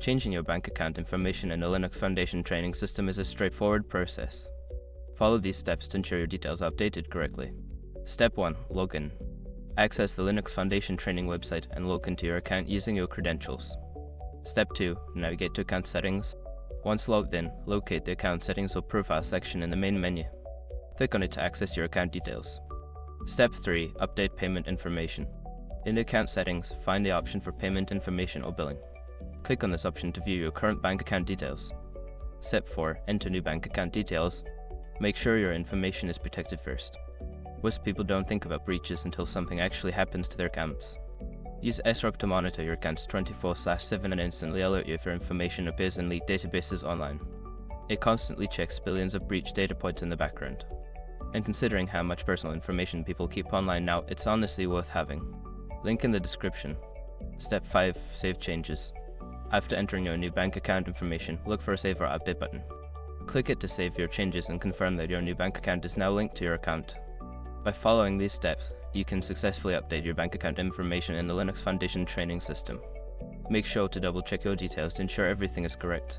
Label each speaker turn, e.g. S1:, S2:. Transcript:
S1: Changing your bank account information in the Linux Foundation training system is a straightforward process. Follow these steps to ensure your details are updated correctly. Step 1. Login. Access the Linux Foundation training website and log into your account using your credentials. Step 2. Navigate to Account Settings. Once logged in, locate the Account Settings or Profile section in the main menu. Click on it to access your account details. Step 3. Update payment information. In the Account Settings, find the option for Payment Information or Billing. Click on this option to view your current bank account details. Step 4. Enter new bank account details. Make sure your information is protected first. Most people don't think about breaches until something actually happens to their accounts. Use SROC to monitor your accounts 24/7 and instantly alert you if your information appears in leaked databases online. It constantly checks billions of breach data points in the background. And considering how much personal information people keep online now, it's honestly worth having. Link in the description. Step 5. Save changes. After entering your new bank account information, look for a Save or Update button. Click it to save your changes and confirm that your new bank account is now linked to your account. By following these steps, you can successfully update your bank account information in the Linux Foundation training system. Make sure to double check your details to ensure everything is correct.